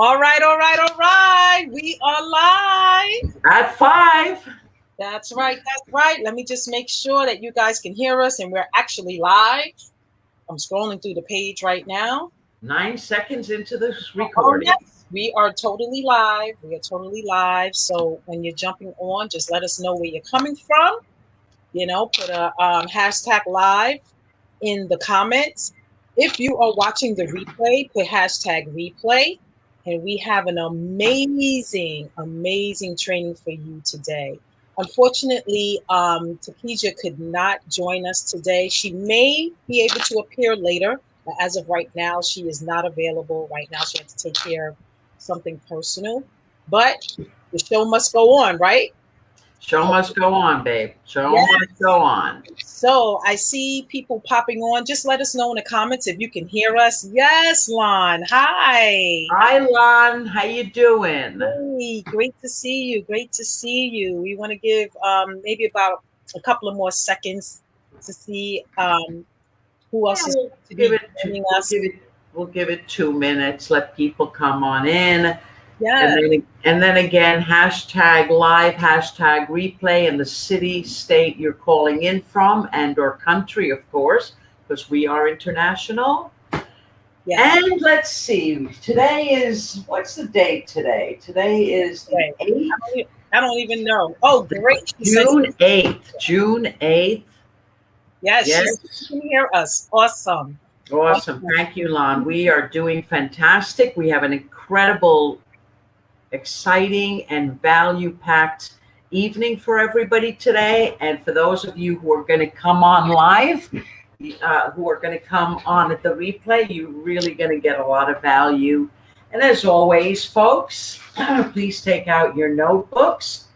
All right, all right, all right. We are live. At 5. That's right, that's right. Let me just make sure that you guys can hear us and we're actually live. I'm scrolling through the page right now. 9 seconds into this Oh, recording. yes. We are totally live. We are totally live. So when you're jumping on, just let us know where you're coming from. You know, put a hashtag live in the comments. If you are watching the replay, put hashtag replay. And we have an amazing, amazing training for you today. Unfortunately, Tikeja could not join us today. She may be able to appear later, but as of right now, she is not available. Right now, she has to take care of something personal. But the show must go on, right? Show must go on, babe. Show Yes. must go on. So I see people popping on. Just let us know in the comments if you can hear us. Yes, Lon. Hi. Hi, Lon. How you doing? Hey, great to see you. Great to see you. We want to give maybe about a couple of more seconds to see who else is going to be joining us. We'll give it 2 minutes. Let people come on in. Yeah. And then again, hashtag live, hashtag replay, and the city, state you're calling in from, and or country, of course, because we are international. Yeah. And let's see. Today is, what's the date today? Today is the 8th. I don't even know. Oh, great. June 8th. June 8th. Yes. She can hear us. Awesome. Awesome. Thank you, Lon. We are doing fantastic. We have an incredible, exciting and value-packed evening for everybody today. And for those of you who are going to come on live, who are going to come on at the replay, you're really going to get a lot of value. And as always, folks, please take out your notebooks.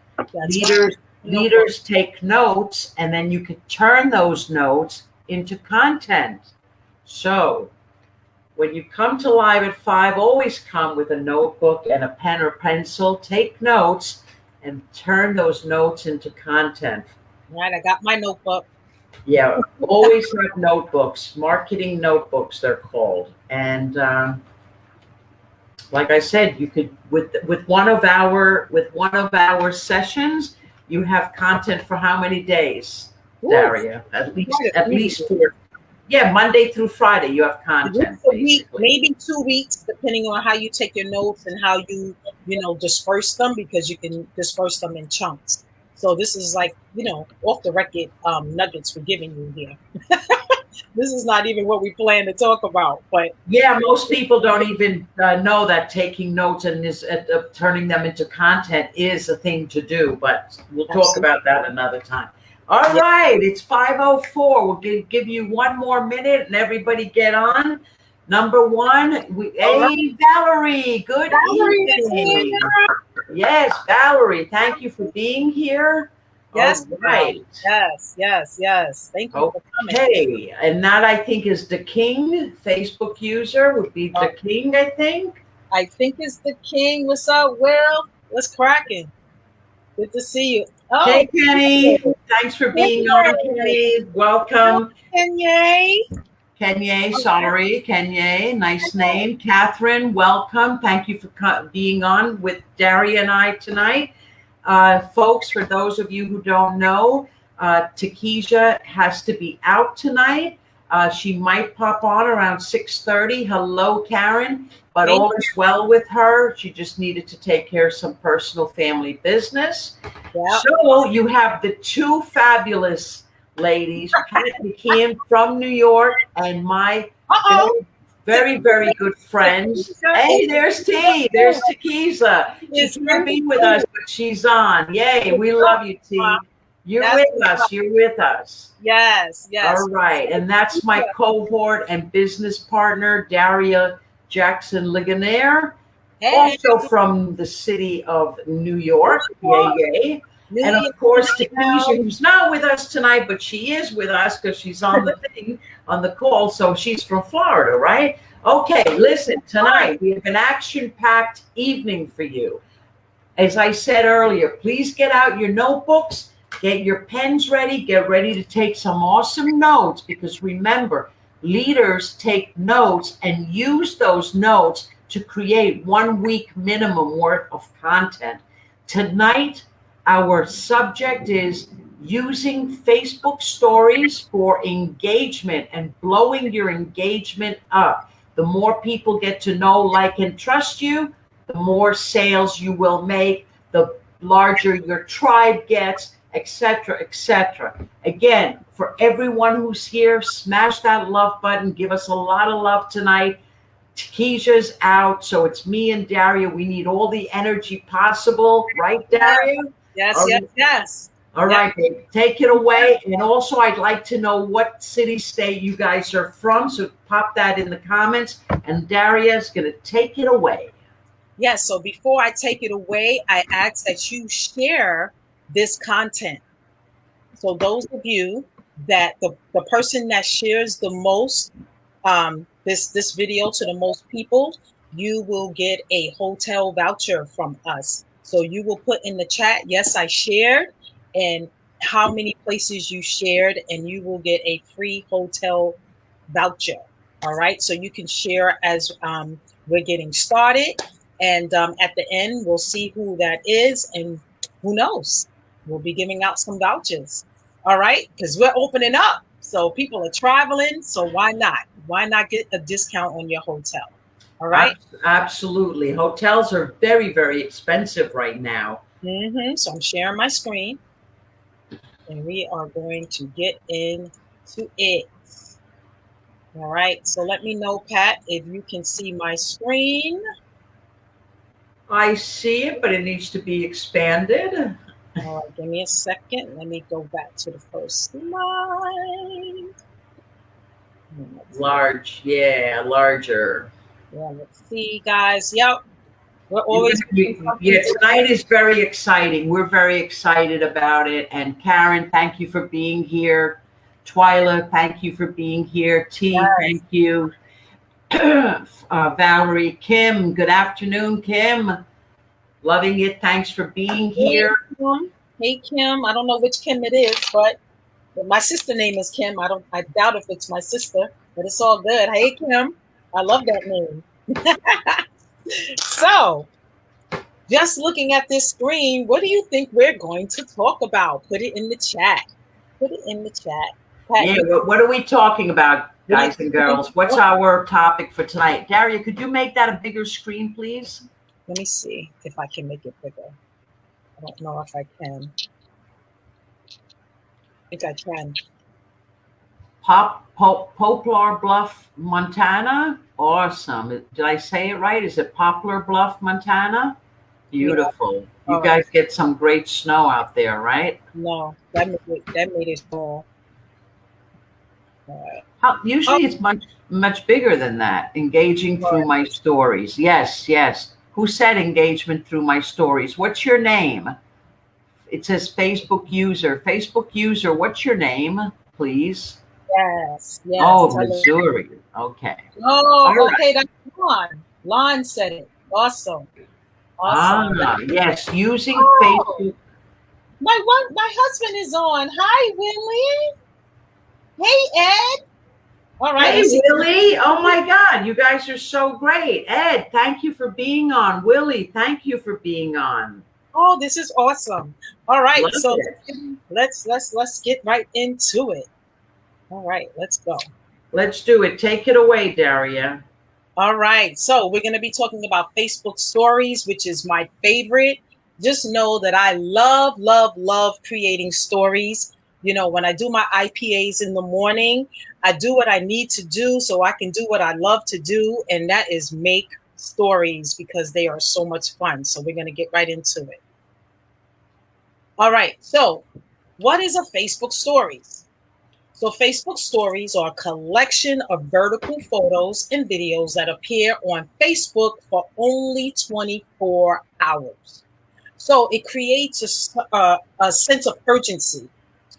Leaders take notes, and then you can turn those notes into content. So when you come to live at 5, always come with a notebook and a pen or pencil. Take notes and turn those notes into content. All right, I got my notebook. Yeah, always have notebooks, marketing notebooks they're called. And like I said, you could with one of our sessions, you have content for how many days, Daria? At least 4. Yeah, Monday through Friday, you have content. A week, maybe 2 weeks, depending on how you take your notes and how you disperse them, because you can disperse them in chunks. So this is like, off the record nuggets we're giving you here. This is not even what we plan to talk about, but yeah, most people don't even know that taking notes and turning them into content is a thing to do. But we'll talk about that another time. All right, it's 5:04. We'll give you 1 more minute, and everybody get on. Number 1, hey, Valerie, good evening. Yes, Valerie, thank you for being here. Yes, right. Yes. Thank you for coming. Okay, and that I think is the King, Facebook user would be the King, I think. I think it's the King. What's up, Will? What's cracking? Good to see you. Oh, hey, Kenny. Thanks for being on, Kenny. Welcome. Kenye, sorry. Kenye, nice name. Catherine, welcome. Thank you for being on with Daria and I tonight. Folks, for those of you who don't know, Tikeja has to be out tonight. She might pop on around 6:30. Hello, Karen. But all is well with her. She just needed to take care of some personal family business. Yeah. So you have the 2 fabulous ladies, Pat McKeon from New York, and my very, very good friends. Hey, there's T. There's Tikeja. She can't be with us, but she's on. Yay, we love you, T. You're with us. You're with us. Yes. All right. And that's my cohort and business partner, Daria, Jackson-Legagneur, also from the city of New York. Yay. And of course, Tikeja, who's not with us tonight, but she is with us because she's on the call. So she's from Florida, right? Okay, listen, tonight we have an action-packed evening for you. As I said earlier, please get out your notebooks, get your pens ready, get ready to take some awesome notes, because remember, leaders take notes and use those notes to create 1 week minimum worth of content. Tonight, our subject is using Facebook stories for engagement and blowing your engagement up. The more people get to know, like, and trust you, the more sales you will make, the larger your tribe gets, etc., etc. Again, for everyone who's here, smash that love button. Give us a lot of love tonight. Tikeja's out, so it's me and Daria. We need all the energy possible, right, Daria? Yes, yes, yes. All right, babe, take it away. And also, I'd like to know what city, state you guys are from, so pop that in the comments. And Daria's going to take it away. Yes, so before I take it away, I ask that you share this content. So those of you that the person that shares the most this video to the most people, you will get a hotel voucher from us. So you will put in the chat, yes, I shared, and how many places you shared, and you will get a free hotel voucher. All right, so you can share as we're getting started. And at the end, we'll see who that is, and who knows, we'll be giving out some vouchers. All right, because we're opening up. So people are traveling, so why not? Why not get a discount on your hotel? All right? Absolutely. Hotels are very, very expensive right now. So I'm sharing my screen, and we are going to get into it. All right, so let me know, Pat, if you can see my screen. I see it, but it needs to be expanded. All right, give me a second. Let me go back to the first slide. Large, yeah, larger. Yeah, let's see, guys. Yep. We're always tonight is very exciting. We're very excited about it. And Karen, thank you for being here. Twyla, thank you for being here. T, yes. Thank you. Valerie, Kim, good afternoon, Kim. Loving it. Thanks for being here. Hey, Kim. I don't know which Kim it is, but my sister name is Kim. I doubt if it's my sister, but it's all good. Hey, Kim. I love that name. So, just looking at this screen, what do you think we're going to talk about? Put it in the chat. Put it in the chat. Pat, yeah, what are we talking about, guys and girls? What's our topic for tonight? Daria, could you make that a bigger screen, please? Let me see if I can make it bigger. I don't know if I can. I think I can. Poplar Bluff, Montana. Awesome. Did I say it right? Is it Poplar Bluff, Montana? Beautiful. Yeah. You guys get some great snow out there, right? No, that made it small. Usually it's much bigger than that. Engaging through my stories. Yes, yes. Who said engagement through my stories? What's your name? It says Facebook user. Facebook user, what's your name, please? Yes, yes. Oh, Missouri. Okay. Oh, okay. That's Lon. Lon said it. Awesome. Yes. Using Facebook. My husband is on. Hi, Willie. Hey, Ed. All right. Hey, Willie. Oh my God, you guys are so great. Ed, thank you for being on. Willie, thank you for being on. Oh, this is awesome. All right, so let's get right into it. All right, let's go. Let's do it. Take it away, Daria. All right, so we're going to be talking about Facebook stories, which is my favorite. Just know that I love, love, love creating stories. You know, when I do my IPAs in the morning, I do what I need to do so I can do what I love to do, and that is make stories because they are so much fun. So we're going to get right into it. All right, so what is a Facebook stories? So Facebook stories are a collection of vertical photos and videos that appear on Facebook for only 24 hours. So it creates a sense of urgency.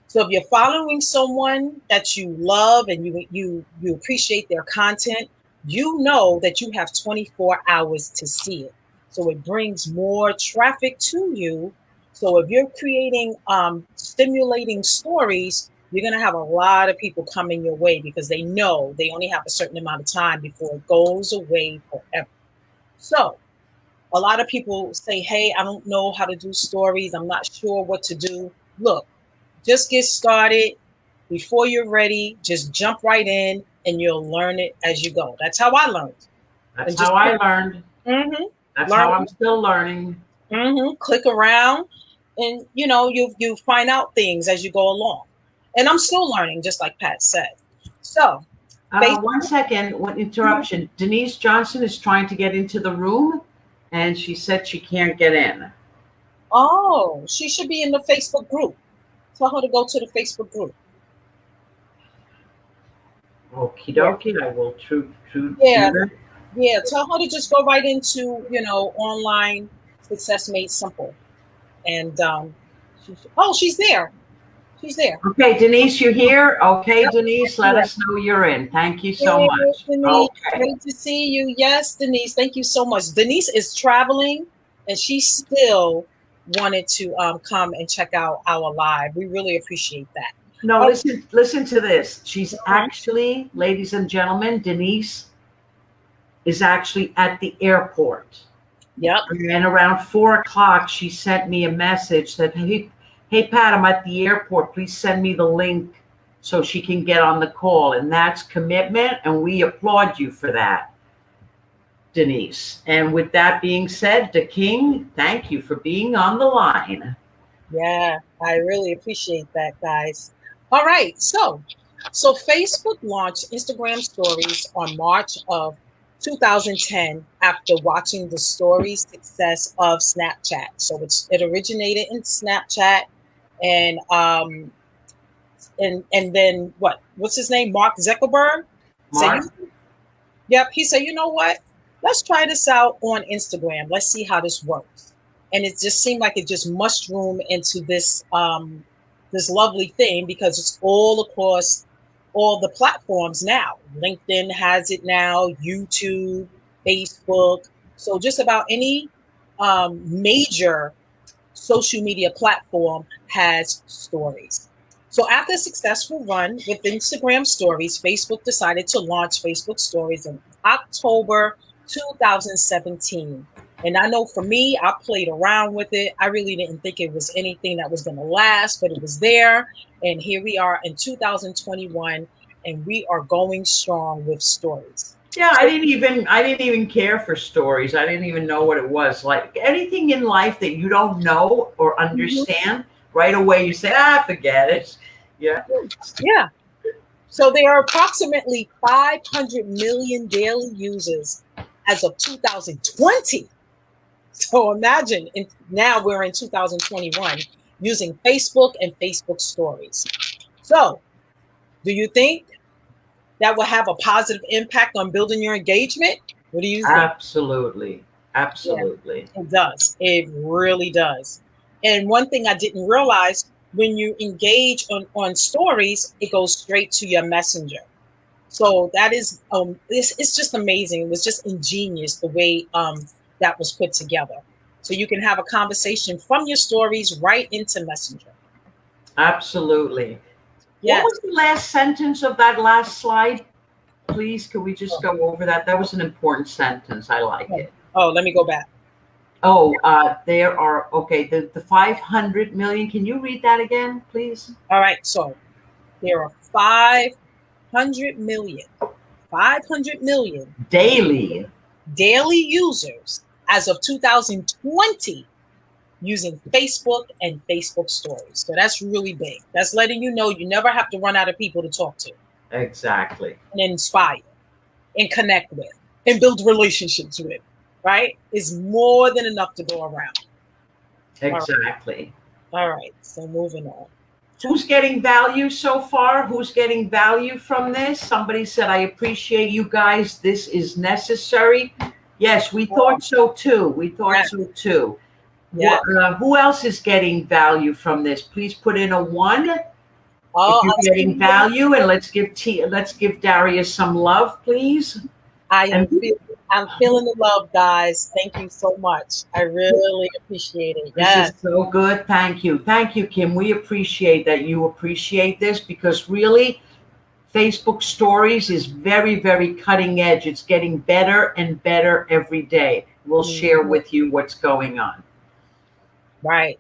So if you're following someone that you love and you appreciate their content, you know that you have 24 hours to see it. So it brings more traffic to you. So if you're creating stimulating stories, you're going to have a lot of people coming your way because they know they only have a certain amount of time before it goes away forever. So a lot of people say, hey, I don't know how to do stories. I'm not sure what to do. Look, just get started. Before you're ready, just jump right in and you'll learn it as you go. That's how I learned. That's And just how I learned. mm-hmm, That's learn, how I'm still learning. click around, and you find out things as you go along. And I'm still learning, just like Pat said. So, Facebook. 1 second, one interruption. Denise Johnson is trying to get into the room, and she said she can't get in. Oh, she should be in the Facebook group. Tell her to go to the Facebook group. Okie Yeah. dokie, I will do Yeah. that. Yeah. Tell her to just go right into, online success made simple. And she's there. She's there. Okay, Denise, you here? Okay, Yep. Denise, let Yeah. us know you're in. Thank you so Hey, much. Denise. Okay. Great to see you. Yes, Denise. Thank you so much. Denise is traveling and she still wanted to come and check out our live. We really appreciate that. No, Oh, listen to this. She's mhm. actually, ladies and gentlemen, Denise is actually at the airport. Yep. And around 4 o'clock, she sent me a message that, hey, Pat, I'm at the airport. Please send me the link so she can get on the call. And that's commitment. And we applaud you for that, Denise. And with that being said, the King, thank you for being on the line. Yeah, I really appreciate that, guys. All right. So Facebook launched Instagram stories on March of 2010 after watching the story success of Snapchat. So it originated in Snapchat, and and then what's his name? Mark Zuckerberg said, Mark? yep, he said, you know what? Let's try this out on Instagram. Let's see how this works. And it just seemed like it just mushroomed into this lovely thing because it's all across all the platforms now. LinkedIn has it now, YouTube, Facebook. So just about any major social media platform has stories. So after a successful run with Instagram stories, Facebook decided to launch Facebook stories in October 2017. And I know for me, I played around with it. I really didn't think it was anything that was going to last, but it was there. And here we are in 2021, and we are going strong with stories. Yeah, I didn't even care for stories. I didn't even know what it was. Like anything in life that you don't know or understand, right away you say, forget it. Yeah. Yeah. So there are approximately 500 million daily users as of 2020. So imagine now we're in 2021 using Facebook and Facebook stories. So do you think that will have a positive impact on building your engagement? What do you think? Absolutely. Absolutely. Yeah, it does. It really does. And one thing I didn't realize, when you engage on stories, it goes straight to your messenger. So that is it's just amazing. It was just ingenious the way that was put together. So you can have a conversation from your stories right into Messenger. Absolutely. What Yes. was the last sentence of that last slide? Please, could we just go over that? That was an important sentence. I like it. Oh, let me go back. Oh, there are, okay, the 500 million. Can you read that again, please? All right. So there are 500 million daily users as of 2020 using Facebook and Facebook stories. So that's really big. That's letting you know you never have to run out of people to talk to. Exactly. And inspire and connect with and build relationships with, right? Is more than enough to go around. Exactly. All right. So moving on. Who's getting value so far? Who's getting value from this? Somebody said, I appreciate you guys. This is necessary. Yes, we thought so too. We thought so too. Yeah. Who else is getting value from this? Please put in a 1. Oh, if you're getting value, and let's give Daria some love, please. I'm feeling the love, guys. Thank you so much. I really appreciate it. Yes. This is so good. Thank you, Kim. We appreciate that you appreciate this, because really, Facebook stories is very, very cutting edge. It's getting better and better every day. We'll share with you what's going on. Right.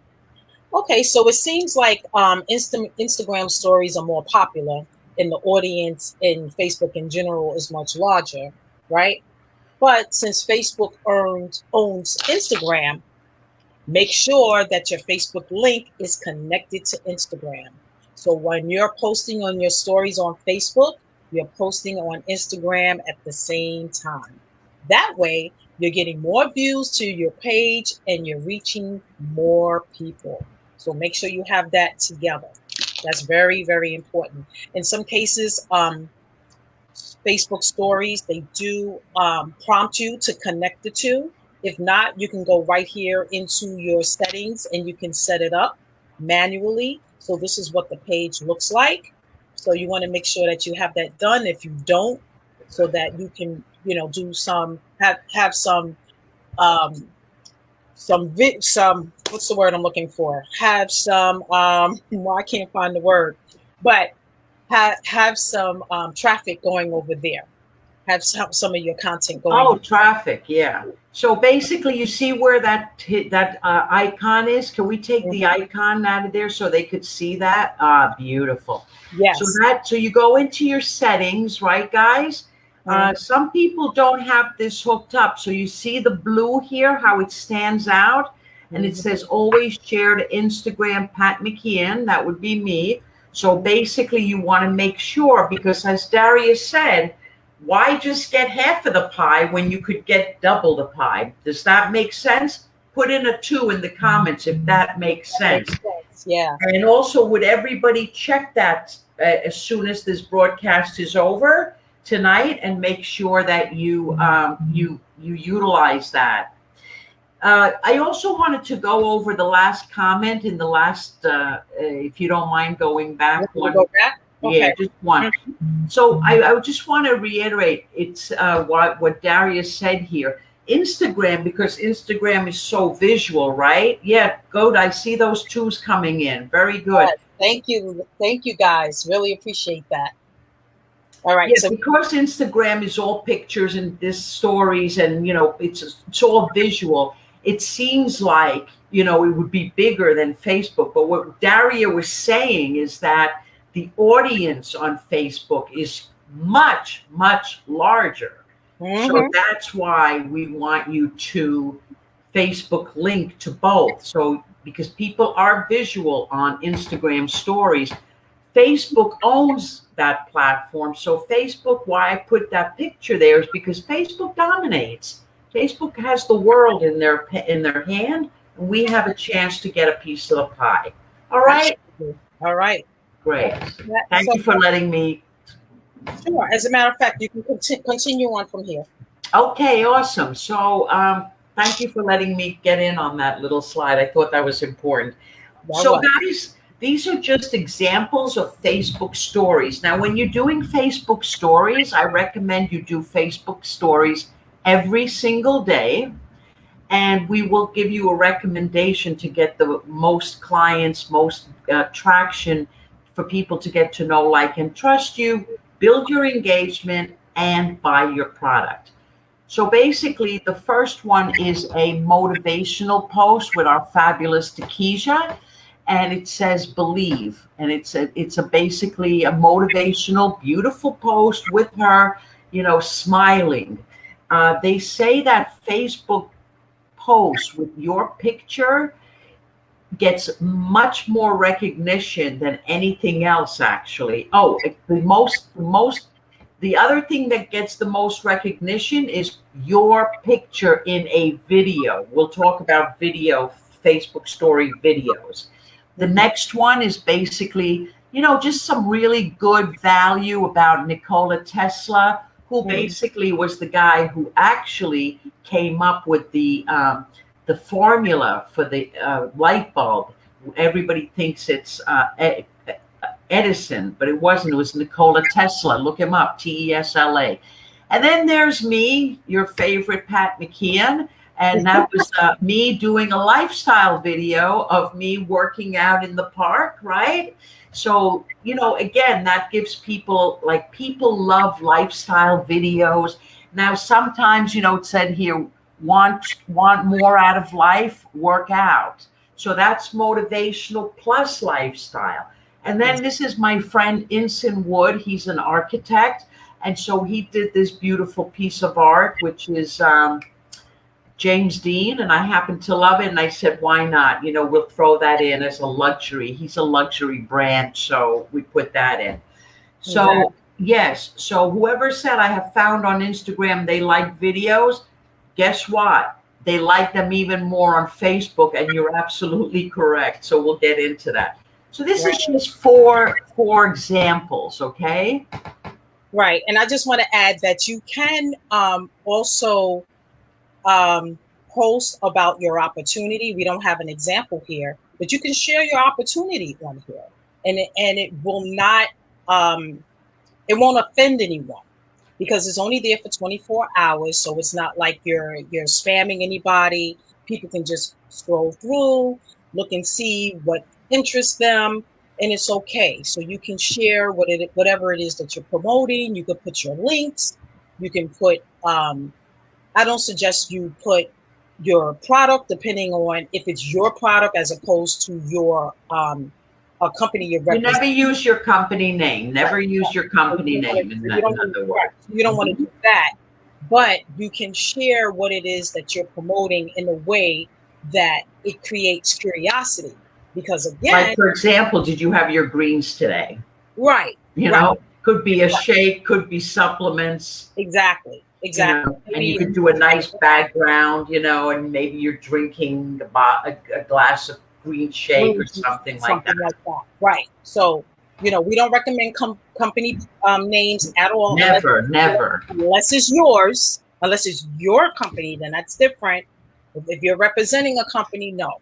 Okay, so it seems like Instagram stories are more popular, and the audience in Facebook in general is much larger, right? But since Facebook owns Instagram, make sure that your Facebook link is connected to Instagram. So when you're posting on your stories on Facebook, you're posting on Instagram at the same time. That way, you're getting more views to your page and you're reaching more people. So make sure you have that together. That's very, very important. In some cases, Facebook stories, they do prompt you to connect the two. If not, you can go right here into your settings and you can set it up manually. So this is what the page looks like. So you want to make sure that you have that done. If you don't, so that you can, do some, have some what's the word I'm looking for? Have some, well, I can't find the word, but have some traffic going over there. Have some of your content going. Oh, traffic, yeah. So basically, you see where that icon is. Can we take the icon out of there so they could see that? Ah, beautiful. Yes. So you go into your settings, right, guys? Some people don't have this hooked up. So you see the blue here, how it stands out, and it says always share to Instagram, Pat McKeon. That would be me. So basically, you want to make sure, because as Daria said, why just get half of the pie when you could get double the pie? Does that make sense? Put in a 2 in the comments if that makes sense. Yeah. And also, would everybody check that as soon as this broadcast is over tonight, and make sure that you utilize that. I also wanted to go over the last comment in the last, if you don't mind going back one. Go back? Okay. Yeah, just one. So I just want to reiterate, it's what Daria said here. Instagram, because Instagram is so visual, right? Yeah, good. I see those 2s coming in. Very good. Yes, thank you guys. Really appreciate that. All right. Yeah, so because Instagram is all pictures and this stories, and it's all visual. It seems like it would be bigger than Facebook. But what Daria was saying is that the audience on Facebook is much, much larger. So that's why we want you to Facebook link to both. So because people are visual on Instagram stories, Facebook owns that platform. So Facebook, why I put that picture there is because Facebook dominates. Facebook has the world in their hand, and we have a chance to get a piece of the pie. All right? All right. Great. Thank you for letting me. Sure. As a matter of fact, you can continue on from here. Okay, awesome. So thank you for letting me get in on that little slide. I thought that was important. So guys, these are just examples of Facebook stories. Now, when you're doing Facebook stories, I recommend you do Facebook stories every single day. And we will give you a recommendation to get the most clients, most traction for people to get to know, like, and trust you, build your engagement, and buy your product. So basically, the first one is a motivational post with our fabulous Tikeja, and it says "Believe," and it's basically a motivational, beautiful post with her, smiling. They say that Facebook post with your picture gets much more recognition than anything else, actually. Oh, the other thing that gets the most recognition is your picture in a video. We'll talk about Facebook story videos. The next one is basically, just some really good value about Nikola Tesla, who basically was the guy who actually came up with the formula for the light bulb. Everybody thinks it's Edison, but it wasn't. It was Nikola Tesla. Look him up, Tesla. And then there's me, your favorite Pat McKeon. And that was me doing a lifestyle video of me working out in the park, right? So, again, that gives people, like, people love lifestyle videos. Now, sometimes, it said here, want more out of life, work out. So that's motivational plus lifestyle. And then this is my friend Inson Wood. He's an architect. And so he did this beautiful piece of art, which is James Dean, and I happen to love it. And I said, why not? We'll throw that in as a luxury. He's a luxury brand, so we put that in. So, exactly. Yes. So whoever said I have found on Instagram they like videos, guess what? They like them even more on Facebook, and you're absolutely correct. So we'll get into that. So this is just four examples, okay? Right. And I just want to add that you can also post about your opportunity. We don't have an example here, but you can share your opportunity on here, and it will not it won't offend anyone, because it's only there for 24 hours. So it's not like you're spamming anybody. People can just scroll through, look and see what interests them, and it's okay. So you can share whatever it is that you're promoting. You could put your links. You can put I don't suggest you put your product, depending on if it's your product as opposed to your a company you're representing. You never use your company name. Never use your company name, in other words. You don't want to do that, but you can share what it is that you're promoting in a way that it creates curiosity. Because again, like, for example, did you have your greens today? Right. Could be a shake, could be supplements. Exactly. And you could do a nice background, and maybe you're drinking a glass of green shake or something like that. Right. So, we don't recommend company names at all. Never. Unless it's yours. Unless it's your company, then that's different. If you're representing a company, no.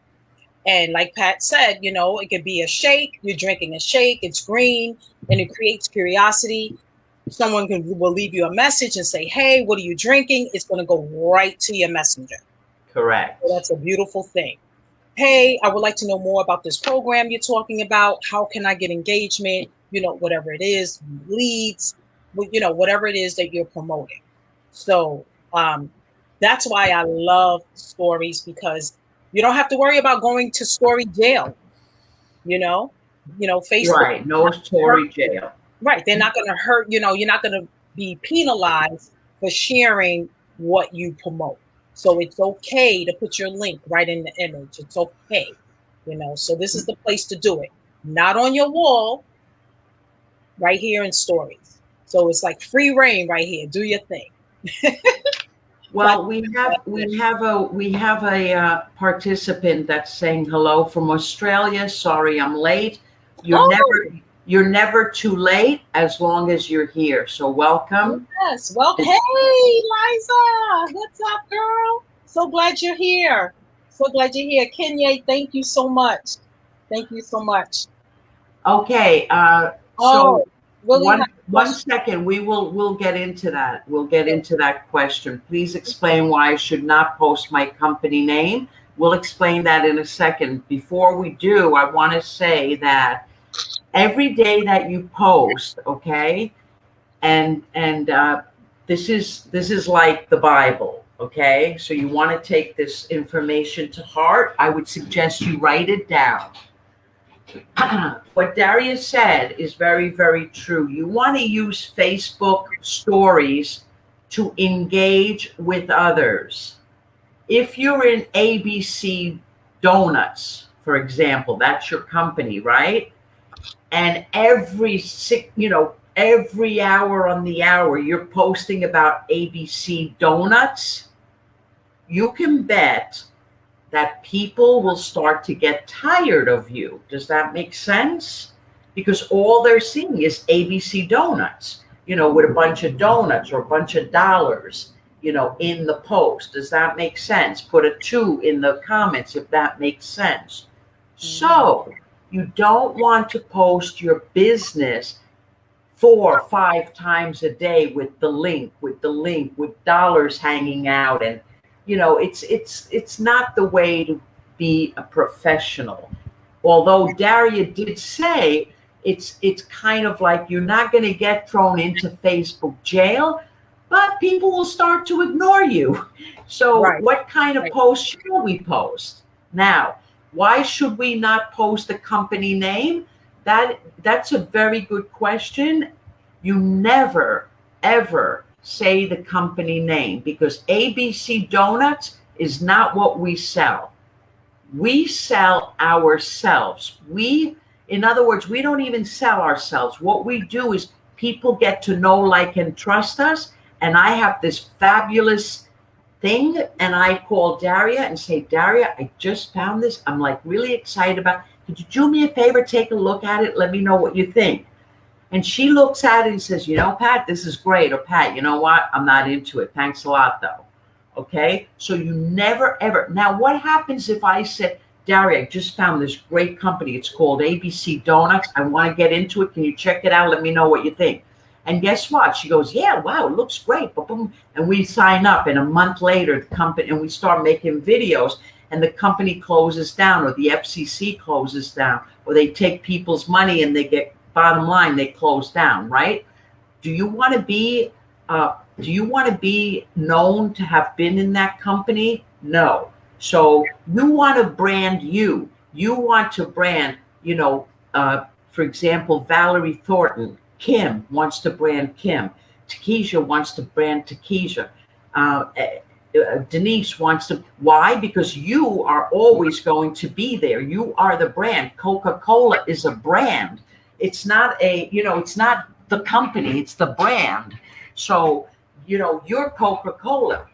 And like Pat said, it could be a shake. You're drinking a shake. It's green, and it creates curiosity. Someone will leave you a message and say, hey, what are you drinking? It's going to go right to your messenger. Correct. So that's a beautiful thing. Hey, I would like to know more about this program you're talking about. How can I get engagement? Whatever it is, leads, whatever it is that you're promoting. So that's why I love stories, because you don't have to worry about going to story jail. Facebook. Right. No story jail. Right. They're not going to hurt, you're not going to be penalized for sharing what you promote. So it's okay to put your link right in the image. It's okay. So this is the place to do it. Not on your wall, right here in stories. So it's like free reign right here. Do your thing. Well, we have a participant that's saying hello from Australia. Sorry, I'm late. You're never too late as long as you're here. So welcome. Yes. Well, hey, Liza. What's up, girl? So glad you're here. Kenya, thank you so much. Okay. So one second. We'll get into that. We'll get into that question. Please explain why I should not post my company name. We'll explain that in a second. Before we do, I want to say that every day that you post, okay, and this is like the Bible, okay? So you want to take this information to heart. I would suggest you write it down. What Daria said is very, very true. You want to use Facebook stories to engage with others. If you're in ABC Donuts, for example, that's your company, right? And every hour on the hour, you're posting about ABC Donuts, you can bet that people will start to get tired of you. Does that make sense? Because all they're seeing is ABC Donuts, with a bunch of donuts or a bunch of dollars, in the post. Does that make sense? Put a 2 in the comments if that makes sense. So you don't want to post your business 4 or 5 times a day with the link, with dollars hanging out and it's not the way to be a professional. Although Daria did say it's kind of like you're not going to get thrown into Facebook jail, but people will start to ignore you. So Right. what kind of Right. post should we post? Now, why should we not post the company name? That's a very good question. You never ever say the company name, because ABC Donuts is not what we sell. We sell ourselves. In other words, we don't even sell ourselves. What we do is people get to know, like, and trust us. And I have this fabulous thing, and I call Daria and say, Daria, I just found this. I'm like really excited about it. Could you do me a favor? Take a look at it. Let me know what you think. And she looks at it and says, Pat, this is great. Or, Pat, you know what? I'm not into it. Thanks a lot, though. Okay? So you never, ever. Now, what happens if I said, Daria, I just found this great company. It's called ABC Donuts. I want to get into it. Can you check it out? Let me know what you think. And guess what? She goes, yeah, wow, it looks great. And we sign up. And a month later, the company, and we start making videos, and the company closes down, or the FCC closes down, or they take people's money and they get, bottom line, they close down, right? Do you want to be known to have been in that company? No. So you want to brand you. You want to brand, for example, Valerie Thornton. Kim wants to brand Kim. Tikeja wants to brand Tikeja. Denise wants to. Why? Because you are always going to be there. You are the brand. Coca-Cola is a brand. It's not it's not the company, it's the brand. So, you're Coca-Cola.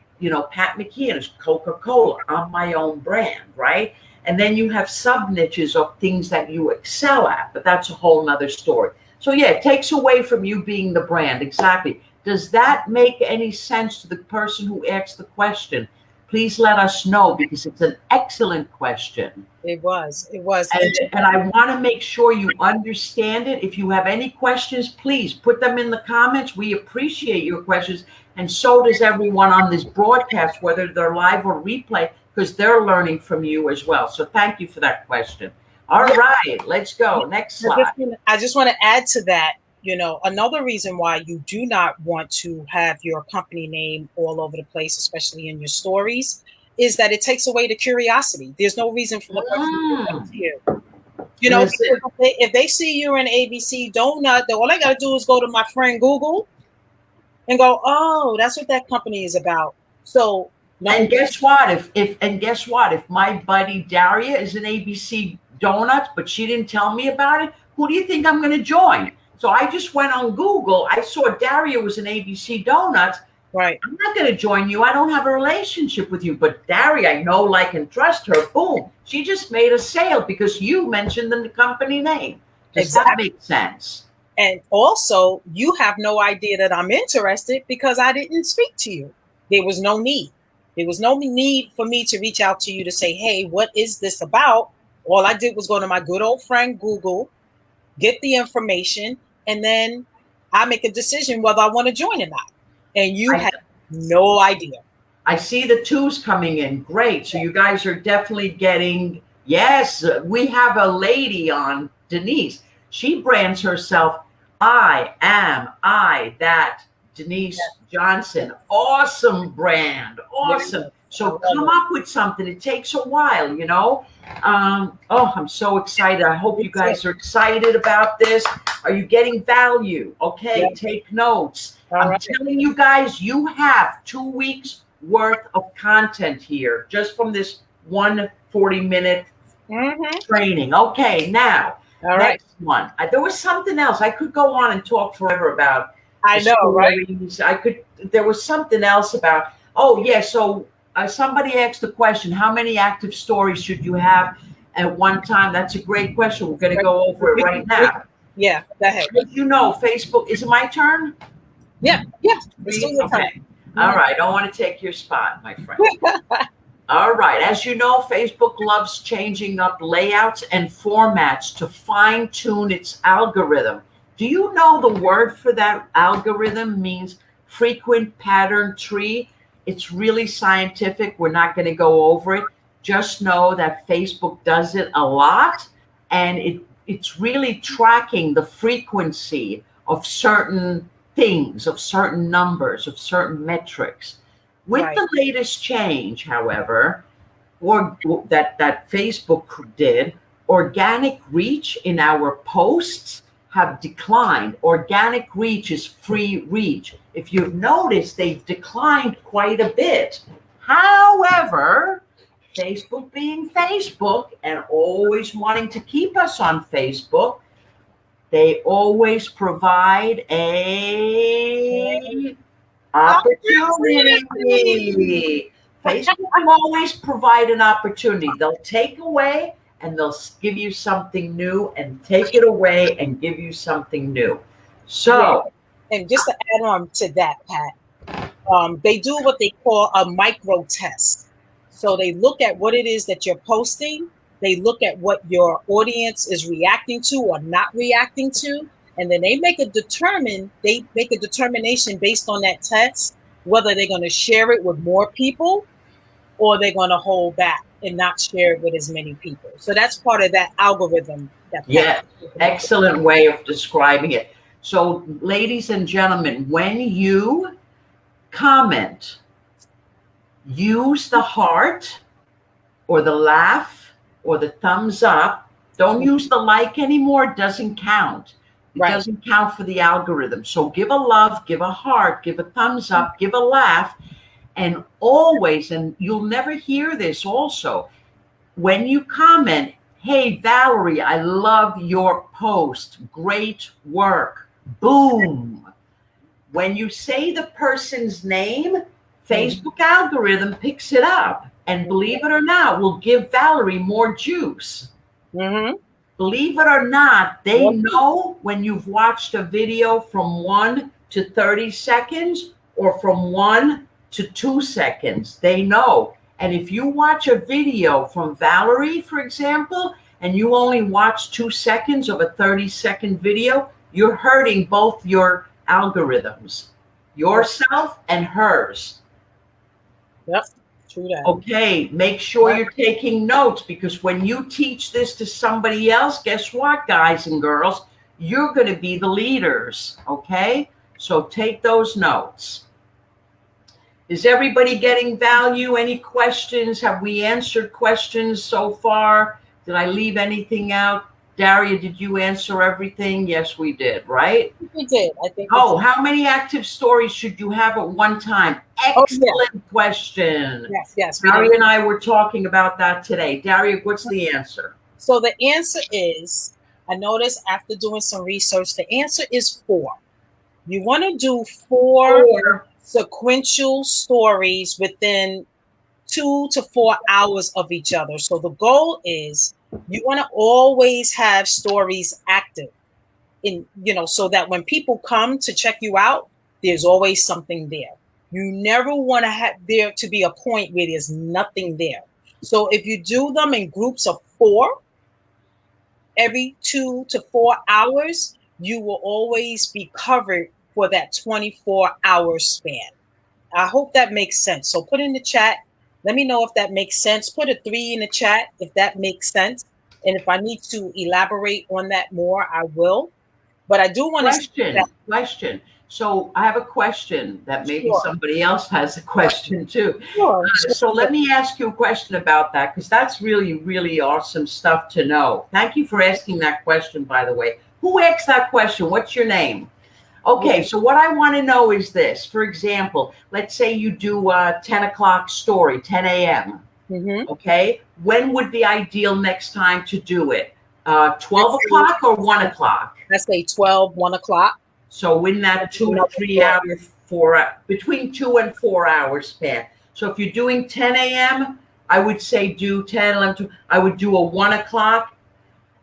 Pat McKeon is Coca-Cola. I'm my own brand, right? And then you have sub niches of things that you excel at, but that's a whole nother story. So yeah, it takes away from you being the brand. Exactly. Does that make any sense to the person who asked the question? Please let us know, because it's an excellent question. It was. It was. And I want to make sure you understand it. If you have any questions, please put them in the comments. We appreciate your questions. And so does everyone on this broadcast, whether they're live or replay, because they're learning from you as well. So thank you for that question. All right, let's go. Next slide. I just want to add to that, another reason why you do not want to have your company name all over the place, especially in your stories, is that it takes away the curiosity. There's no reason for the person to come to you. If they see you're an ABC Donut, then all I got to do is go to my friend Google and go, oh, that's what that company is about. So, and guess what? If my buddy Daria is an ABC Donuts, but she didn't tell me about it, who do you think I'm going to join? So I just went on Google. I saw Daria was an ABC Donuts. Right. I'm not going to join you. I don't have a relationship with you. But Daria, I know, like, and trust her. Boom. She just made a sale because you mentioned the company name. Does that make sense? And also, you have no idea that I'm interested because I didn't speak to you. There was no need. There was no need for me to reach out to you to say, hey, what is this about? All I did was go to my good old friend Google, get the information, and then I make a decision whether I want to join or not. And you had no idea. I see the twos coming in. Great. So you guys are definitely getting, yes, we have a lady on, Denise. She brands herself, that Denise Johnson. Awesome brand. Awesome. So come up with something. It takes a while, I'm so excited. I hope you guys are excited about this. Are you getting value? Okay, take notes. I'm telling you guys, you have 2 weeks worth of content here just from this 140-minute training. Okay, now, next one. There was something else. I could go on and talk forever about. I know, right? There was something else about, so somebody asked the question, how many active stories should you have at one time? That's a great question. We're going to go over it right now. Yeah, go ahead. As you know, Facebook, is it my turn? Yeah. Okay. All right. I don't want to take your spot, my friend. All right. As you know, Facebook loves changing up layouts and formats to fine-tune its algorithm. Do you know the word for that algorithm means frequent pattern tree? It's really scientific. We're not going to go over it. Just know that Facebook does it a lot, and it's really tracking the frequency of certain things, of certain numbers, of certain metrics. With the latest change, however, or that Facebook did, organic reach in our posts have declined. Organic reach is free reach. If you've noticed, they've declined quite a bit. However, Facebook being Facebook and always wanting to keep us on Facebook, they always provide a opportunity. Facebook will always provide an opportunity. They'll take away and they'll give you something new, and take it away and give you something new. So, and just to add on to that, Pat, they do what they call a micro test. So they look at what it is that you're posting. They look at what your audience is reacting to or not reacting to. And then they make a determination based on that test, whether they're going to share it with more people or they're going to hold back and not share it with as many people. So that's part of that algorithm. Excellent way of describing it. So, ladies and gentlemen, when you comment, use the heart or the laugh or the thumbs up. Don't use the like anymore. It doesn't count. It doesn't count for the algorithm. So give a love, give a heart, give a thumbs up, give a laugh. And always, and you'll never hear this also, when you comment, hey, Valerie, I love your post. Great work. Boom. When you say the person's name, Facebook algorithm picks it up. And believe it or not, will give Valerie more juice. Believe it or not, they know when you've watched a video from 1 to 30 seconds or from 1 to 2 seconds. They know. And if you watch a video from Valerie, for example, and you only watch 2 seconds of a 30-second video, you're hurting both your algorithms, yourself and hers. Yep. True that. Okay, make sure you're taking notes, because when you teach this to somebody else, guess what, guys and girls? You're going to be the leaders, okay? So take those notes. Is everybody getting value? Any questions? Have we answered questions so far? Did I leave anything out? Daria, did you answer everything? Yes, we did, right? We did. I think. Oh, how many active stories should you have at one time? Excellent question. Yes. Daria and I were talking about that today. Daria, what's the answer? So the answer is, I noticed after doing some research, the answer is 4. You want to do 4 sequential stories within 2 to 4 hours of each other. So the goal is you want to always have stories active so that when people come to check you out, there's always something there. You never want to have there to be a point where there's nothing there. So if you do them in groups of 4, every 2 to 4 hours, you will always be covered for that 24-hour span. I hope that makes sense. So put in the chat. Let me know if that makes sense. Put a 3 in the chat if that makes sense. And if I need to elaborate on that more, I will. But I do want to question. So I have a question that maybe somebody else has a question too. So let me ask you a question about that, because that's really, really awesome stuff to know. Thank you for asking that question, by the way. Who asked that question? What's your name? Okay, so what I want to know is this. For example, let's say you do a 10 o'clock story, 10 a.m. Okay, when would be ideal next time to do it? 12 o'clock or 1 o'clock? Let's say 12, 1 o'clock. So in that 2 to 3 hours, between 2 and 4 hours span. So if you're doing 10 a.m., I would say do 10, 11, I would do a 1 o'clock,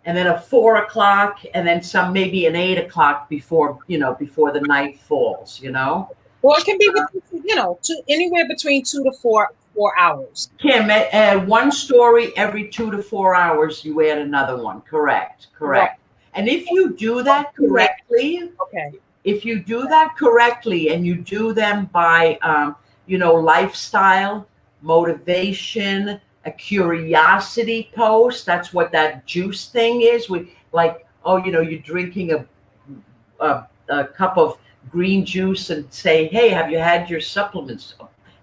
and then a 4 o'clock, and then maybe an 8 o'clock before the night falls, Or it can be, anywhere between 2 to 4 hours. Kim, add one story every 2 to 4 hours, you add another one. Correct. Right. And if you do that correctly, and you do them by lifestyle, motivation, a curiosity post. That's what that juice thing is. You're drinking a cup of green juice and say, hey, have you had your supplements?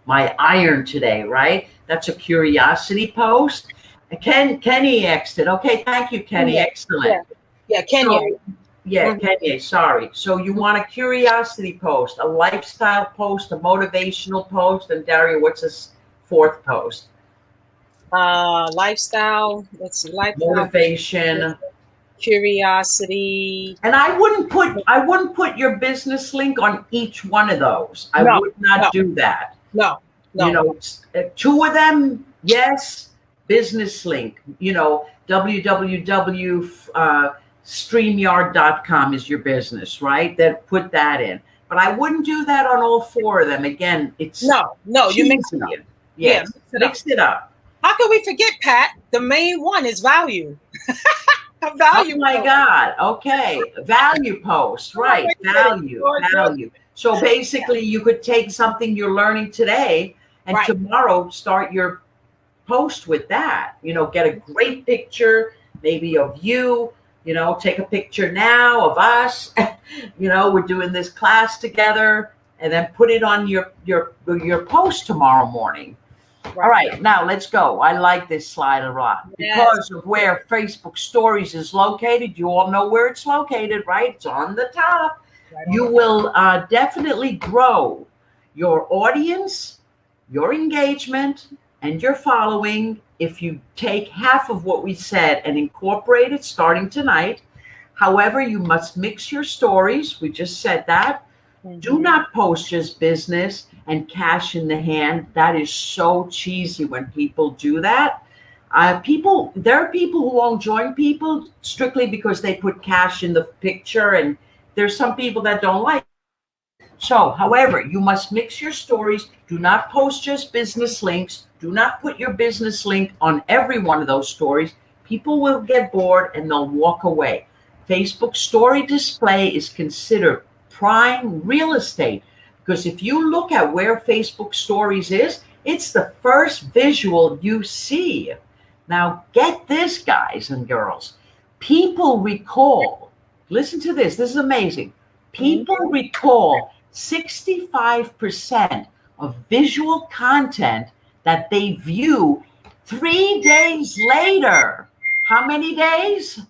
My iron today, right? That's a curiosity post. Kenny X'd it. Okay, thank you, Kenny. Yeah. Excellent. Yeah, Kenya. So, yeah, Kenya, sorry. So you want a curiosity post, a lifestyle post, a motivational post, and Daria, what's this fourth post? Lifestyle. Let's see, lifestyle, Motivation. curiosity. And I wouldn't put your business link on each one of those. I would not do that. No. Two of them, yes, business link, www.streamyard.com is your business, right? Then put that in. But I wouldn't do that on all four of them. Again, it's no, you mix it up. Yes, mix it up. How can we forget, Pat? The main one is value. Value. Oh my God. Okay. Value post. Right. Value. So basically you could take something you're learning today and tomorrow start your post with that. Get a great picture, maybe of you, take a picture now of us. We're doing this class together, and then put it on your post tomorrow morning. All right, now let's go. I like this slide a lot because of where Facebook Stories is located. You all know where it's located, right? It's on the top. You will definitely grow your audience, your engagement, and your following if you take half of what we said and incorporate it starting tonight. However, you must mix your stories. We just said that. Mm-hmm. Do not post just business and cash in the hand. That is so cheesy when people do that. There are people who won't join people strictly because they put cash in the picture, and there's some people that don't like it. So, however, you must mix your stories. Do not post just business links. Do not put your business link on every one of those stories. People will get bored and they'll walk away. Facebook story display is considered prime real estate, because if you look at where Facebook stories is, it's the first visual you see. Now, get this, guys and girls. People recall, listen to this, this is amazing. People recall 65% of visual content that they view 3 days later. How many days?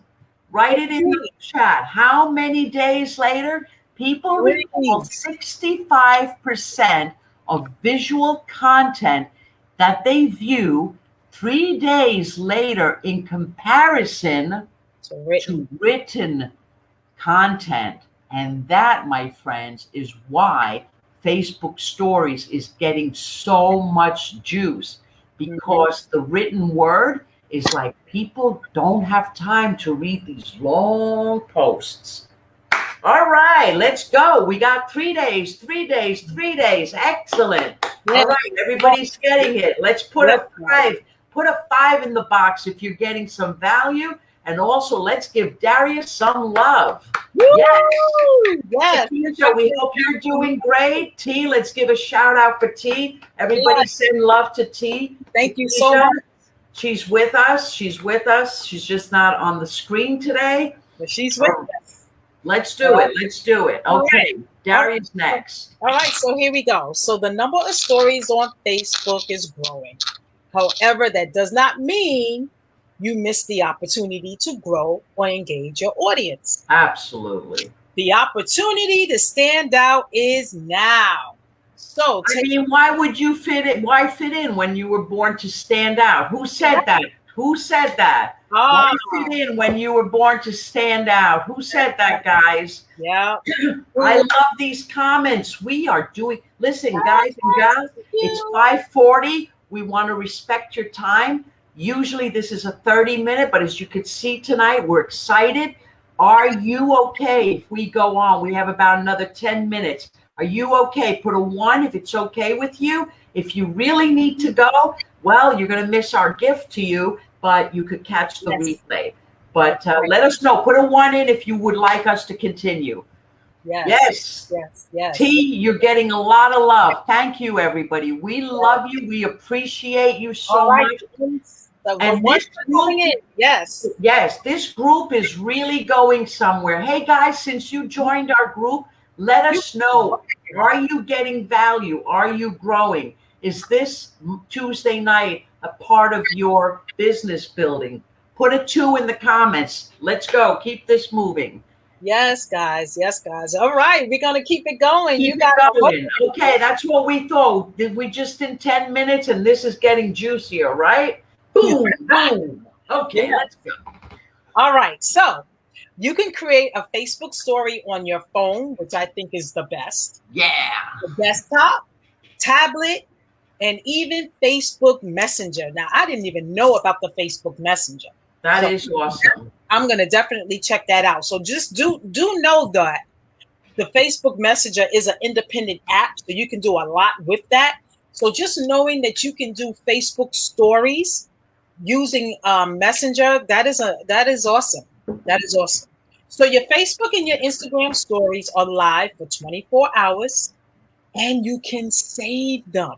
Write it in the chat. How many days later? People recall 65% of visual content that they view 3 days later in comparison to written content. And that, my friends, is why Facebook Stories is getting so much juice, because the written word is like people don't have time to read these long posts. All right, let's go. We got 3 days, 3 days, 3 days. Excellent. Yeah. All right, everybody's getting it. Let's put a 5. Put a 5 in the box if you're getting some value. And also, let's give Daria some love. Woo! Yes. So we hope you're doing great. T, let's give a shout out for T. Everybody send love to T. Thank you so much. She's with us. She's with us. She's just not on the screen today. But she's with us. Let's do it. Let's do it. Okay. Right. Daria's next. All right. So here we go. So the number of stories on Facebook is growing. However, that does not mean you miss the opportunity to grow or engage your audience. Absolutely. The opportunity to stand out is now. So why would you fit in? Why fit in when you were born to stand out? Who said that? Who said that? Why fit in when you were born to stand out? Who said that, guys? Yeah. I love these comments. We are doing, listen, guys and gals, it's 5:40. We want to respect your time. Usually this is a 30-minute, but as you can see tonight, we're excited. Are you okay if we go on? We have about another 10 minutes. Are you okay? Put a 1 if it's okay with you. If you really need to go, well, you're going to miss our gift to you, but you could catch the replay. But let us know. Put a 1 in if you would like us to continue. Yes. Yes. Yes. Yes. T, you're getting a lot of love. Thank you, everybody. We love you. We appreciate you All so right. much. The And ones this that are coming group, in. Yes. yes, this group is really going somewhere. Hey, guys, since you joined our group, let You. us know. Are you getting value? Are you growing? Is this Tuesday night a part of your business building? Put a 2 in the comments. Let's go. Keep this moving. Yes, guys. Yes, guys. All right. We're going to keep it going. You Keep it guys are going. welcome. Okay, that's what we thought. Did we just in 10 minutes and this is getting juicier, right? Boom, boom. Yeah. Okay, let's go. All right. So you can create a Facebook story on your phone, which I think is the best, Yeah. the desktop, tablet, and even Facebook Messenger. Now, I didn't even know about the Facebook Messenger. That So is awesome. I'm going to definitely check that out. So just do know that the Facebook Messenger is an independent app, so you can do a lot with that. So just knowing that you can do Facebook stories using Messenger, that is awesome. That is awesome. So your Facebook and your Instagram stories are live for 24 hours, and you can save them.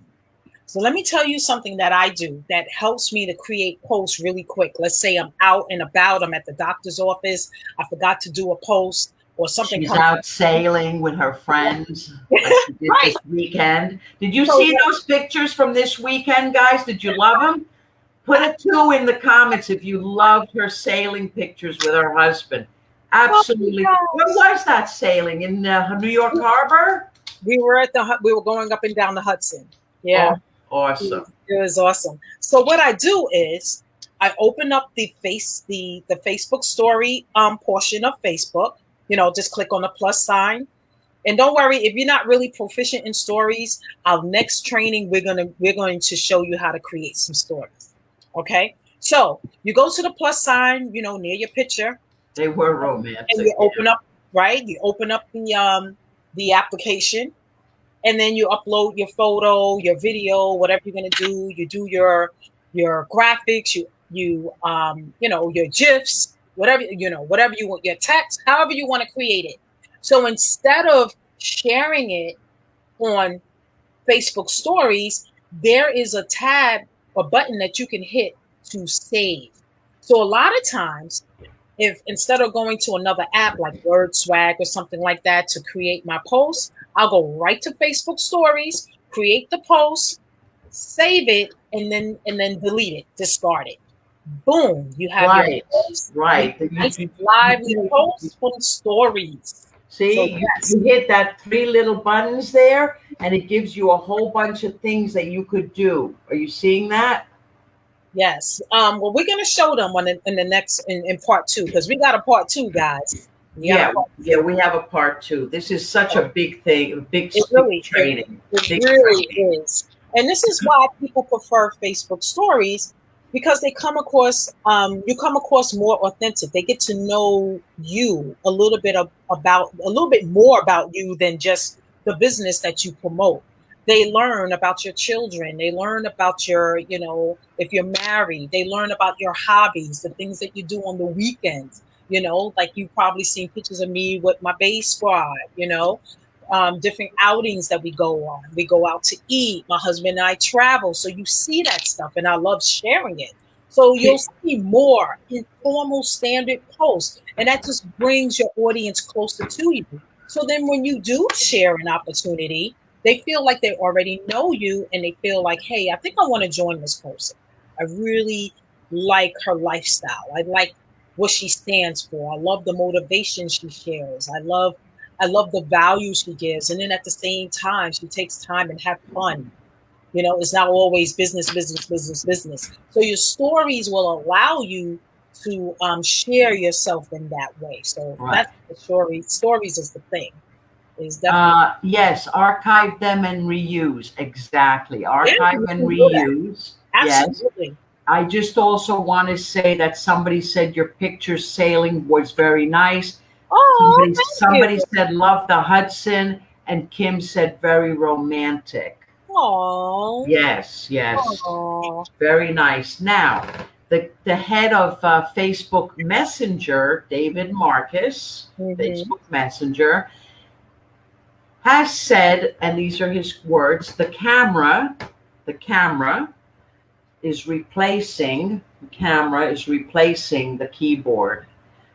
So let me tell you something that I do that helps me to create posts really quick. Let's say I'm out and about, I'm at the doctor's office, I forgot to do a post or something She's comes out sailing with her friends like she did right. this weekend. Did you So see those pictures from this weekend, guys? Did you love them? Put a 2 in the comments if you loved her sailing pictures with her husband. Absolutely. Where was that sailing? In New York Harbor? we were going up and down the Hudson. Yeah. Oh, awesome. It was awesome. So what I do is I open up the Facebook story portion of Facebook. Just click on the plus sign. And don't worry if you're not really proficient in stories. Our next training we're going to show you how to create some stories. Okay? So you go to the plus sign, near your picture, They were and romantic. you open up, right? You open up the application, and then you upload your photo, your video, whatever you're gonna do. You do your graphics, your gifs, whatever you want, your text, however you want to create it. So instead of sharing it on Facebook stories, there is a tab or button that you can hit to save. So a lot of times, if instead of going to another app like WordSwag or something like that to create my post, I'll go right to Facebook stories, create the post, save it, and then delete it, discard it. Boom, you have your Right, post, right. nice lively post from stories. So See, yes, you hit that 3 little buttons there, and it gives you a whole bunch of things that you could do. Are you seeing that? yes. Well, we're gonna show them in the next in part two, because we got a part two, guys. We got a Yeah, part yeah, two. we have a part 2. This is such a big thing, a big, It big really, it, training. it Big really training. is. And this is why people prefer Facebook stories, because they come across, you come across more authentic. They get to know you a little bit about a little bit more about you than just the business that you promote. They learn about your children. They learn about if you're married, they learn about your hobbies, the things that you do on the weekends. Like you've probably seen pictures of me with my bass squad, different outings that we go on. We go out to eat. My husband and I travel. So you see that stuff, and I love sharing it. So you'll see more informal standard posts, and that just brings your audience closer to you. So then when you do share an opportunity, they feel like they already know you, and they feel like, hey, I think I want to join this person. I really like her lifestyle. I like what she stands for. I love the motivation she shares. I love the value she gives. And then at the same time, she takes time and have fun. It's not always business, business, business, business. So your stories will allow you to share yourself in that way. So Right. that's the story. Stories is the thing. Is definitely Yes, archive them and reuse. Exactly. yeah, Archive you and can do that. reuse. Yes. Absolutely. I just also want to say that somebody said your picture sailing was very nice. Oh, thank Somebody you. said love the Hudson, and Kim said very romantic. Oh, Yes, yes, oh, very nice. Now, the head of Facebook Messenger, David Marcus, mm-hmm. Facebook Messenger, has said, and these are his words, the camera is replacing the keyboard.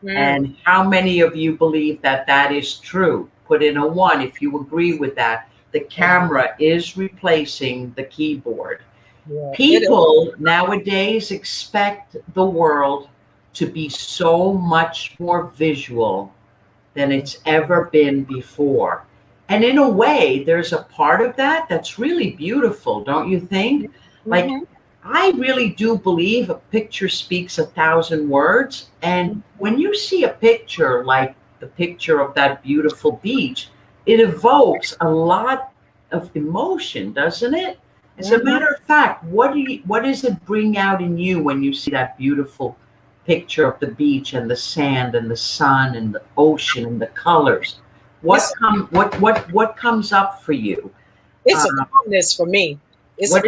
And how many of you believe that that is true? Put in a 1 if you agree with that. The camera is replacing the keyboard. Yeah, People nowadays expect the world to be so much more visual than it's ever been before. And in a way, there's a part of that that's really beautiful, don't you think? Like, I really do believe a picture speaks 1,000 words. And when you see a picture like the picture of that beautiful beach, it evokes a lot of emotion, doesn't it? As a matter of fact, what does it bring out in you when you see that beautiful picture of the beach and the sand and the sun and the ocean and the colors? What comes up for you? It's a calmness for me. What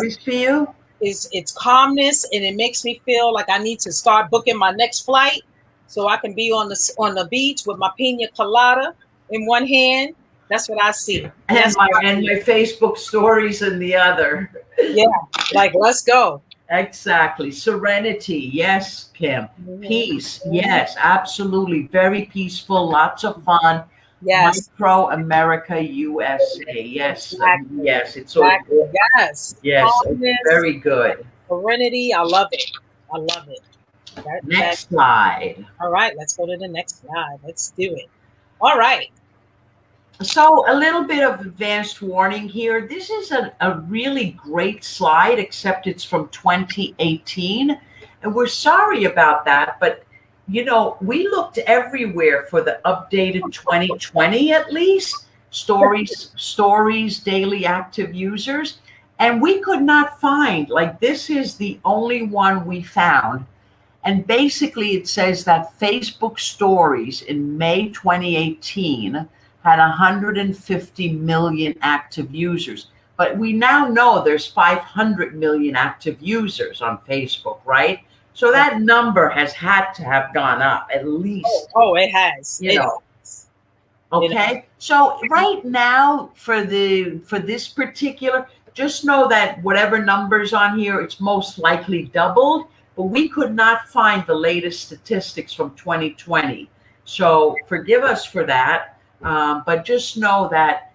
is for you? It's calmness, and it makes me feel like I need to start booking my next flight so I can be on the beach with my pina colada in one hand. That's what I see. And my Facebook stories in the other. Yeah, like let's go. Exactly. Serenity. Yes, Kim. Peace. Yes, absolutely. Very peaceful. Lots of fun. Yes. Micro America USA. Yes. Exactly. Yes. It's exactly. Yes. Yes. Calmness, very good. Serenity. I love it. I love it. Next slide. All right. Let's go to the next slide. Let's do it. All right. So a little bit of advanced warning here. This is a really great slide, except it's from 2018. And we're sorry about that. But, you know, we looked everywhere for the updated 2020, at least, stories, daily active users. And we could not find, like, this is the only one we found. And basically it says that Facebook stories in May 2018 had 150 million active users. But we now know there's 500 million active users on Facebook, right? So that number has had to have gone up at least. Oh, it has. Okay. So right now for this particular, just know that whatever number's on here, it's most likely doubled, but we could not find the latest statistics from 2020. So forgive us for that. But just know that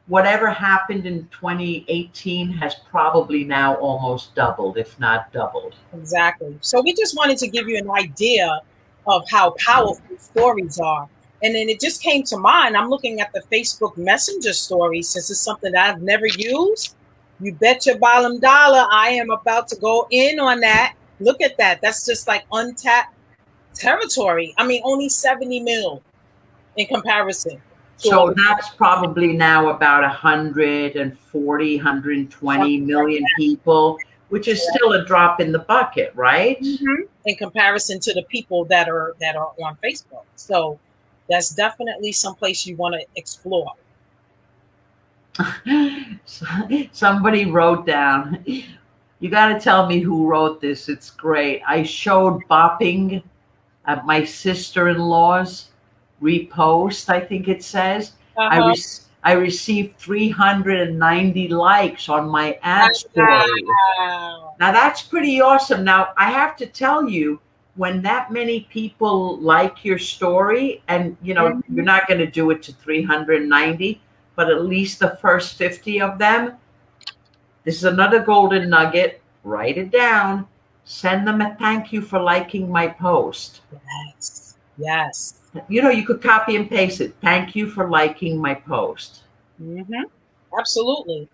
whatever happened in 2018 has probably now almost doubled, if not doubled. Exactly. So we just wanted to give you an idea of how powerful stories are. And then it just came to mind. I'm looking at the Facebook Messenger stories, since it's something that I've never used. You bet your bottom dollar I am about to go in on that. Look at that. That's just like untapped territory. I mean, only 70 mil in comparison. So that's probably now about 140, 120 million people, which is still a drop in the bucket, right? In comparison to the people that are on Facebook. So that's definitely someplace you want to explore. Somebody wrote down, you got to tell me who wrote this. It's great. I showed bopping at my sister-in-law's repost, I think it says. I received 390 likes on my ad story. Wow. Now that's pretty awesome. Now I have to tell you, when that many people like your story, and you know, you're not going to do it to 390, but at least the first 50 of them, this is another golden nugget. Write it down. Send them a thank you for liking my post. Yes. Yes. You know, you could copy and paste it. Thank you for liking my post. Absolutely.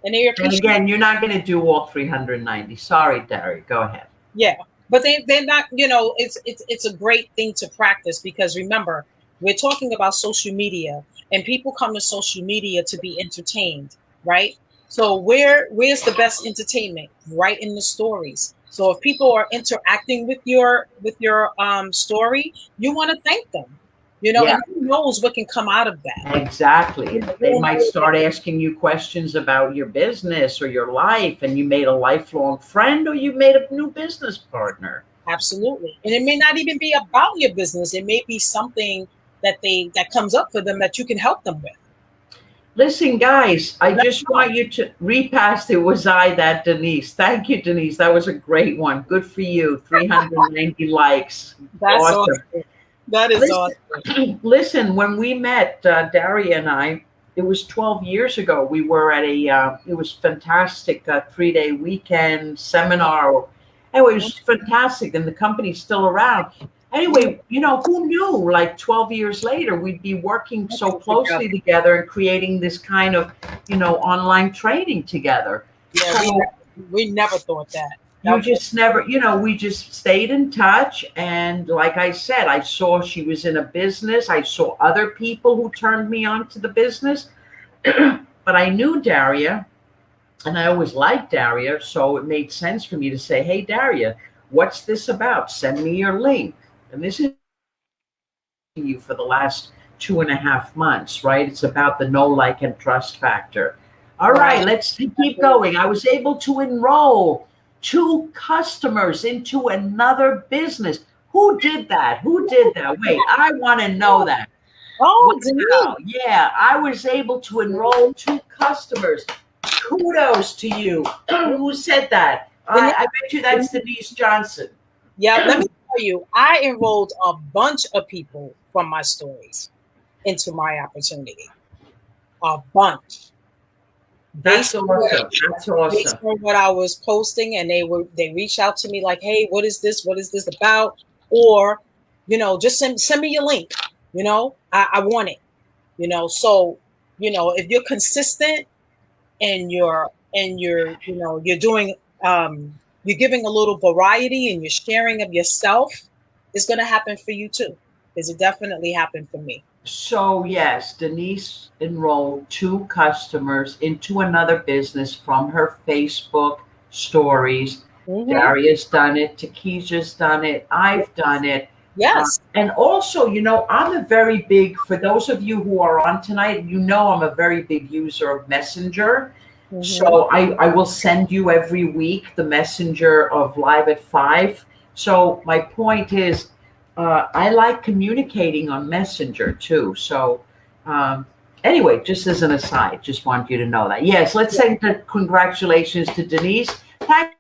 And again, you're not going to do all 390. Sorry, Daria. Go ahead. Yeah, but they're not. You know, it's a great thing to practice, because remember, we're talking about social media, and people come to social media to be entertained, right? So where's the best entertainment? Right in the stories. So if people are interacting with your story, you want to thank them, you know, and who knows what can come out of that. Exactly. They might start asking you questions about your business or your life, and you made a lifelong friend, or you made a new business partner. Absolutely. And it may not even be about your business. It may be something that comes up for them that you can help them with. Listen, guys, I just want you to repass. It was I, that Denise. Thank you, Denise. That was a great one. Good for you. 390 likes. That's Awesome. awesome. That is Listen, awesome. listen. When we met, Daria and I, it was 12 years ago. We were at it was fantastic, 3-day weekend seminar. Anyway, it was fantastic, and the company's still around. Anyway, who knew, like 12 years later, we'd be working so closely together and creating this kind of, online training together. Yeah, So we never thought that. you just never, we just stayed in touch. And like I said, I saw she was in a business. I saw other people who turned me on to the business. But I knew Daria, and I always liked Daria. So it made sense for me to say, hey, Daria, what's this about? Send me your link. And this is you for the last 2.5 months, right? It's about the know, like, and trust factor. All right, let's keep going. I was able to enroll 2 customers into another business. Who did that? Wait, I want to know that. Oh, wow. Yeah, I was able to enroll 2 customers. Kudos to you. Who said that? I bet you that's Denise Johnson. Yeah, let me tell you, I enrolled a bunch of people from my stories into my opportunity. A bunch. That's awesome. Based on what I was posting, and they reached out to me like, hey, what is this? What is this about? Or, just send me your link. I want it. So, if you're consistent and you're doing you're giving a little variety and you're sharing of yourself, it's going to happen for you too, because it definitely happened for me. So yes, Denise enrolled 2 customers into another business from her Facebook stories. Daria's done it. Tikeja's done it. I've done it. Yes. And also, I'm a very big, for those of you who are on tonight, I'm a very big user of Messenger. So I will send you every week the messenger of Live at 5. So my point is, I like communicating on Messenger too. So anyway, just as an aside, just want you to know that. Yes, let's say congratulations to Denise. Thank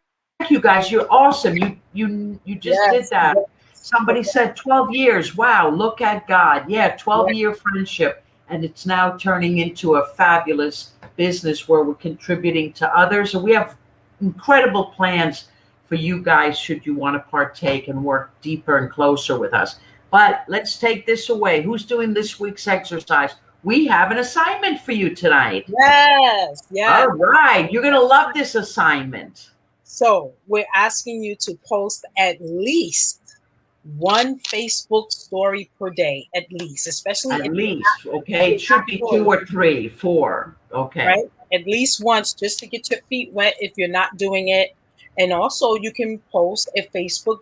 you guys. You're awesome. You just did that. Somebody said 12 years. Wow, look at God. Yeah, 12-year friendship. And it's now turning into a fabulous business where we're contributing to others. And we have incredible plans for you guys should you want to partake and work deeper and closer with us. But let's take this away. Who's doing this week's exercise? We have an assignment for you tonight. Yes. All right. You're going to love this assignment. So we're asking you to post at least 1 Facebook story per day, at least, especially at least. Okay, it should be 2 or 3, 4. Okay, right? At least once, just to get your feet wet if you're not doing it. And also, you can post a Facebook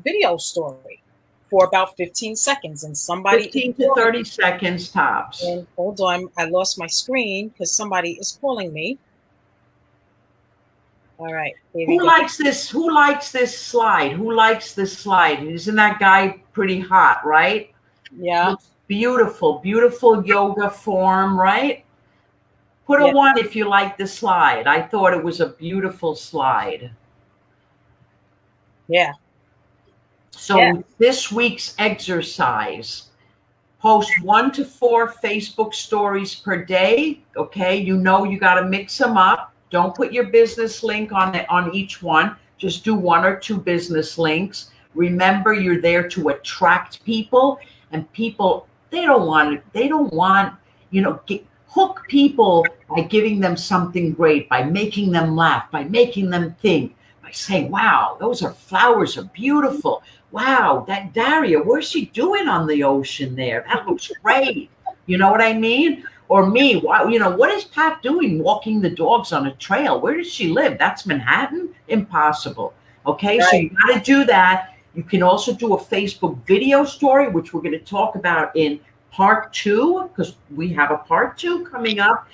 video story for about 15 seconds, and somebody 15 to 30 seconds tops. And hold on, I lost my screen because somebody is calling me. All right. Who likes this? Who likes this slide? Who likes this slide? Isn't that guy pretty hot, right? Yeah. Looks beautiful, beautiful yoga form, right? Put a 1 if you like the slide. I thought it was a beautiful slide. Yeah. So this week's exercise, post 1 to 4 Facebook stories per day. Okay, you got to mix them up. Don't put your business link on each one. Just do 1 or 2 business links. Remember, you're there to attract people, and people, they don't want, hook people by giving them something great, by making them laugh, by making them think, by saying, wow, those flowers are beautiful. Wow, that Daria, what's she doing on the ocean there? That looks great. You know what I mean? Or me, what is Pat doing walking the dogs on a trail? Where does she live? That's Manhattan? Impossible. Okay, right. So you got to do that. You can also do a Facebook video story, which we're going to talk about in part 2, because we have a part 2 coming up.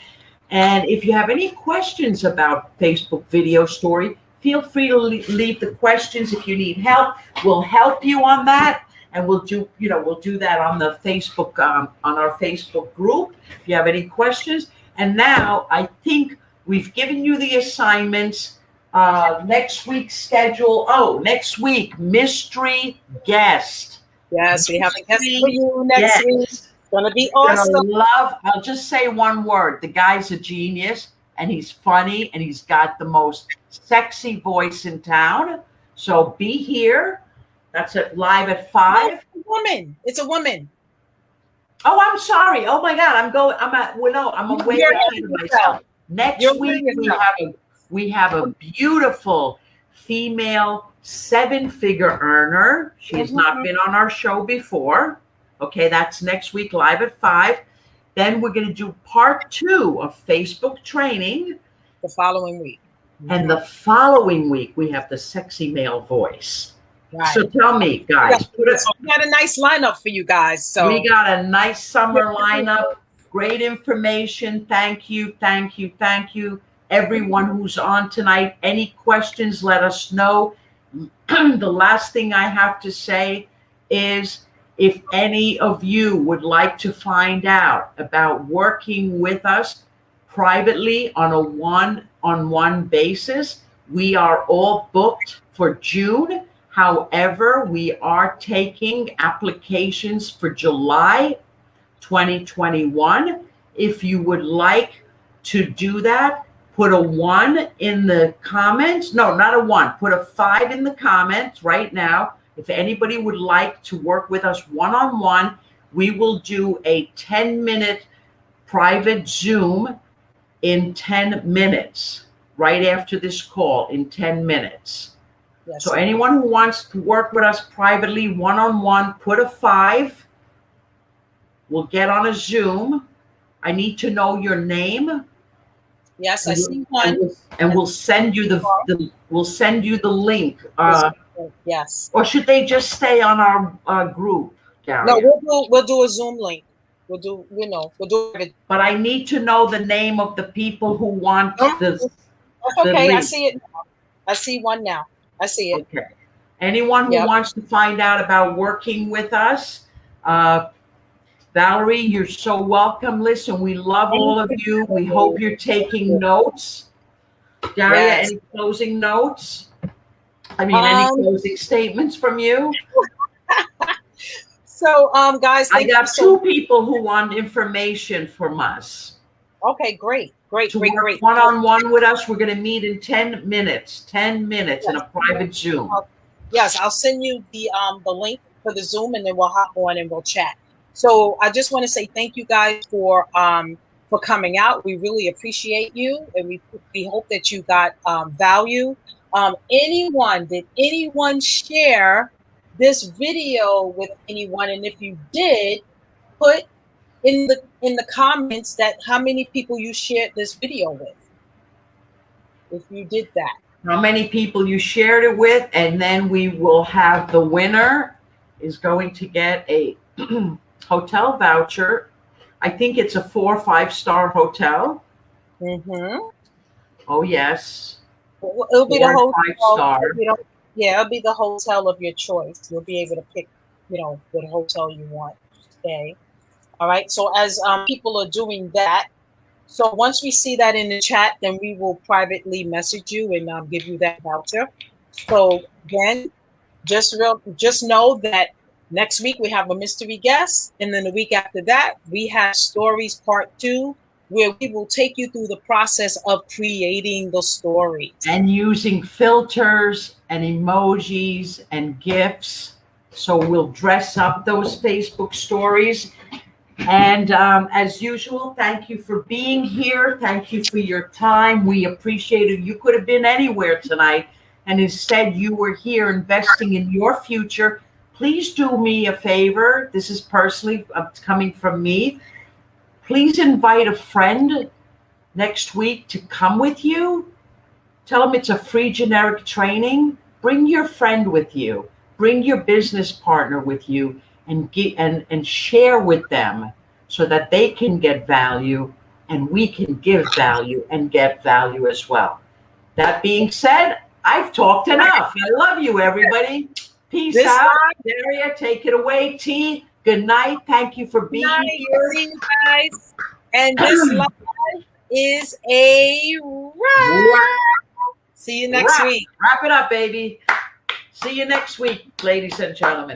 And if you have any questions about Facebook video story, feel free to leave the questions. If you need help, we'll help you on that. And we'll do that on the Facebook, on our Facebook group. If you have any questions, And now I think we've given you the assignments. Next week's schedule. Oh, next week, mystery guest. Yes, we have a guest for you next Yes. week. It's gonna be Gonna awesome. love. I'll just say one word. The guy's a genius, and he's funny, and he's got the most sexy voice in town. So be here. That's it. Live at 5. No, it's a woman. It's a woman. Oh, I'm sorry. Oh my God, I'm way ahead of myself. Next week we have a beautiful female 7-figure earner. She's not been on our show before. Okay, that's next week live at 5. Then we're going to do part 2 of Facebook training. The following week. And the following week we have the sexy male voice. Right. So tell me, guys. We got a nice lineup for you guys. So we got a nice summer lineup. Great information. Thank you, thank you, thank you. Everyone who's on tonight. Any questions, let us know. The last thing I have to say is if any of you would like to find out about working with us privately on a one-on-one basis, we are all booked for June. However, we are taking applications for July 2021. If you would like to do that, put a 1 in the comments. No, not a 1. Put a 5 in the comments right now. If anybody would like to work with us one-on-one, we will do a 10-minute private Zoom in 10 minutes, right after this call in 10 minutes. Yes. So anyone who wants to work with us privately, one-on-one, put a 5. We'll get on a Zoom. I need to know your name. Yes, I see one. And we'll send you the link. Yes. Or should they just stay on our group, Daria? No, we'll do a Zoom link. We'll do it. But I need to know the name of the people who want this. Okay, link. I see it now. I see one now. I see it. Okay. Anyone who wants to find out about working with us, Valerie, you're so welcome. Listen, we love all of you. We hope you're taking notes. Daria, any closing notes? I mean, any closing statements from you? So, guys, I got 2 people who want information from us. Okay, great. Great. One-on-one with us. We're going to meet in 10 minutes. 10 minutes in a private Zoom. Yes, I'll send you the link for the Zoom, and then we'll hop on and we'll chat. So I just want to say thank you guys for coming out. We really appreciate you, and we hope that you got value. Did anyone share this video with anyone? And if you did, put in the comments that how many people you shared this video with. If you did that. How many people you shared it with, and then we will have the winner is going to get a hotel voucher. I think it's a 4 or 5-star hotel. Mm-hmm. Oh yes. It'll be the hotel. 5-star. It'll be the hotel of your choice. You'll be able to pick, what hotel you want to stay. All right. So as people are doing that, so once we see that in the chat, then we will privately message you and give you that voucher. So again, just know that next week we have a mystery guest, and then the week after that we have stories part 2, where we will take you through the process of creating the stories and using filters and emojis and GIFs. So we'll dress up those Facebook stories. And as usual, thank you for being here. Thank you for your time. We appreciate it. You could have been anywhere tonight, and instead you were here investing in your future. Please do me a favor. This is personally coming from me. Please invite a friend next week to come with you. Tell them it's a free generic training. Bring your friend with you. Bring your business partner with you, and share with them so that they can get value and we can give value and get value as well. That being said, I've talked enough. I love you, everybody. Peace out. Daria, take it away. T, Good night. Thank you for being Night. here. See you guys. And this live is a wrap. See you next week. Wrap it up, baby. See you next week, ladies and gentlemen.